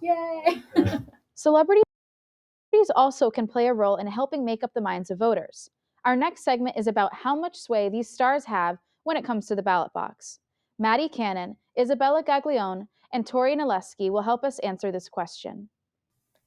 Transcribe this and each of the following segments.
Yay! Celebrities also can play a role in helping make up the minds of voters. Our next segment is about how much sway these stars have when it comes to the ballot box. Maddie Cannon, Isabella Gaglione, and Tori Naleski will help us answer this question.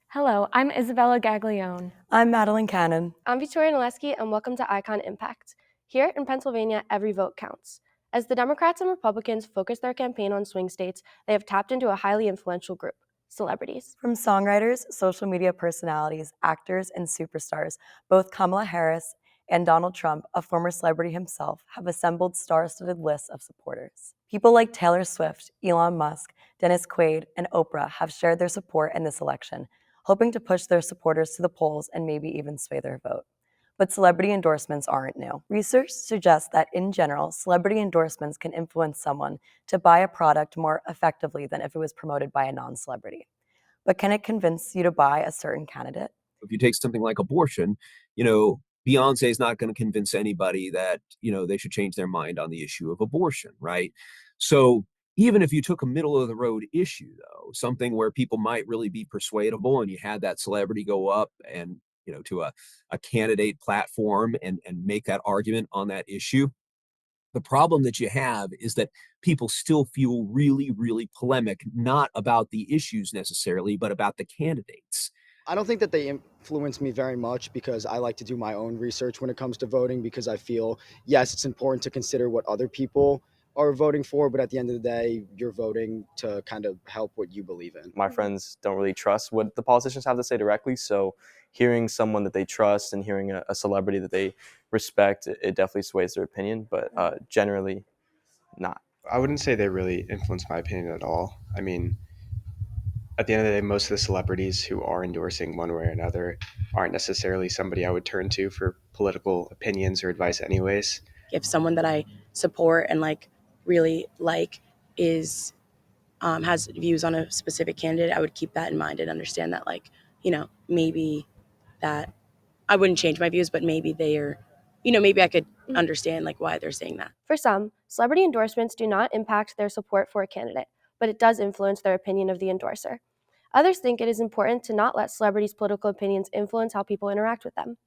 Hello, I'm Isabella Gaglione. I'm Madeline Cannon. I'm Victoria Naleski, and welcome to Icon Impact. Here in Pennsylvania, every vote counts. As the Democrats and Republicans focus their campaign on swing states, they have tapped into a highly influential group, celebrities. From songwriters, social media personalities, actors, and superstars, both Kamala Harris and Donald Trump, a former celebrity himself, have assembled star-studded lists of supporters. People like Taylor Swift, Elon Musk, Dennis Quaid, and Oprah have shared their support in this election, hoping to push their supporters to the polls and maybe even sway their vote. But celebrity endorsements aren't new. Research suggests that, in general, celebrity endorsements can influence someone to buy a product more effectively than if it was promoted by a non-celebrity. But can it convince you to buy a certain candidate? If you take something like abortion, Beyonce is not going to convince anybody that, they should change their mind on the issue of abortion, right? So even if you took a middle of the road issue, though, something where people might really be persuadable, and you had that celebrity go up and to a candidate platform and make that argument on that issue. The problem that you have is that people still feel really, really polemic, not about the issues necessarily, but about the candidates. I don't think that they influence me very much because I like to do my own research when it comes to voting, because I feel, yes, it's important to consider what other people are voting for, but at the end of the day, you're voting to kind of help what you believe in. My friends don't really trust what the politicians have to say directly, so hearing someone that they trust and hearing a celebrity that they respect, it definitely sways their opinion, but generally not. I wouldn't say they really influence my opinion at all. I mean, at the end of the day, most of the celebrities who are endorsing one way or another aren't necessarily somebody I would turn to for political opinions or advice anyways. If someone that I support and really is has views on a specific candidate, I would keep that in mind and understand that maybe that I wouldn't change my views, but maybe they are, maybe I could understand why they're saying that. For some, celebrity endorsements do not impact their support for a candidate, but it does influence their opinion of the endorser. Others think it is important to not let celebrities' political opinions influence how people interact with them.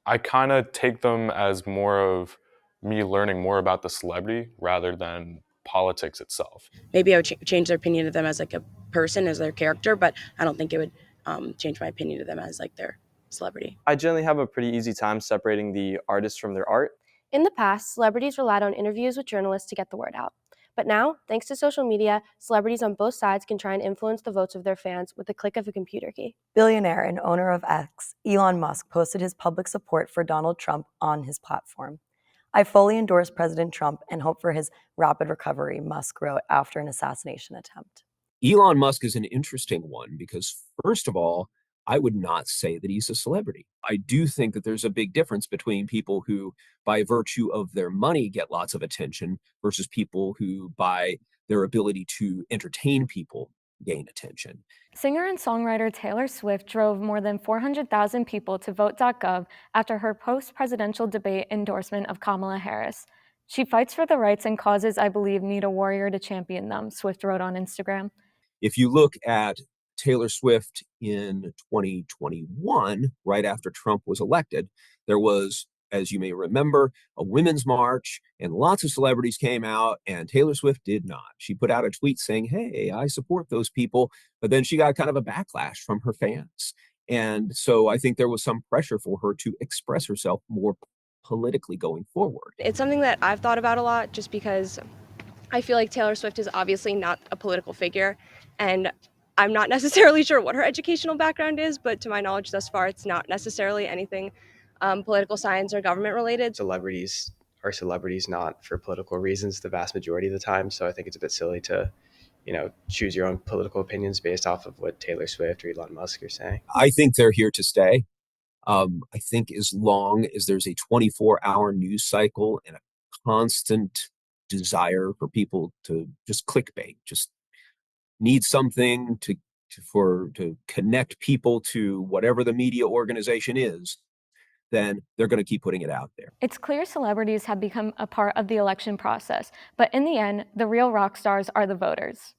I kind of take them as more of me learning more about the celebrity rather than politics itself. Maybe I would change their opinion of them as a person, as their character, but I don't think it would change my opinion of them as their celebrity. I generally have a pretty easy time separating the artist from their art. In the past, celebrities relied on interviews with journalists to get the word out. But now, thanks to social media, celebrities on both sides can try and influence the votes of their fans with the click of a computer key. Billionaire and owner of X, Elon Musk, posted his public support for Donald Trump on his platform. "I fully endorse President Trump and hope for his rapid recovery," Musk wrote after an assassination attempt. Elon Musk is an interesting one because, first of all, I would not say that he's a celebrity. I do think that there's a big difference between people who, by virtue of their money, get lots of attention versus people who, by their ability to entertain people, gain attention. Singer and songwriter Taylor Swift drove more than 400,000 people to vote.gov after her post-presidential debate endorsement of Kamala Harris. "She fights for the rights and causes I believe need a warrior to champion them," Swift wrote on Instagram. If you look at Taylor Swift in 2021, right after Trump was elected, there was, as you may remember, a women's march, and lots of celebrities came out, and Taylor Swift did not. She put out a tweet saying, "Hey, I support those people," but then she got kind of a backlash from her fans. And so I think there was some pressure for her to express herself more politically going forward. It's something that I've thought about a lot just because I feel like Taylor Swift is obviously not a political figure, and I'm not necessarily sure what her educational background is, but to my knowledge thus far, it's not necessarily anything political science or government related. Celebrities are celebrities not for political reasons the vast majority of the time, so I think it's a bit silly to choose your own political opinions based off of what Taylor Swift or Elon Musk are saying. I think they're here to stay. I think as long as there's a 24-hour news cycle and a constant desire for people to just clickbait, just need something to connect people to whatever the media organization is, then they're going to keep putting it out there. It's clear celebrities have become a part of the election process, but in the end, the real rock stars are the voters.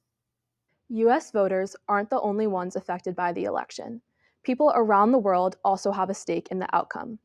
US voters aren't the only ones affected by the election. People around the world also have a stake in the outcome.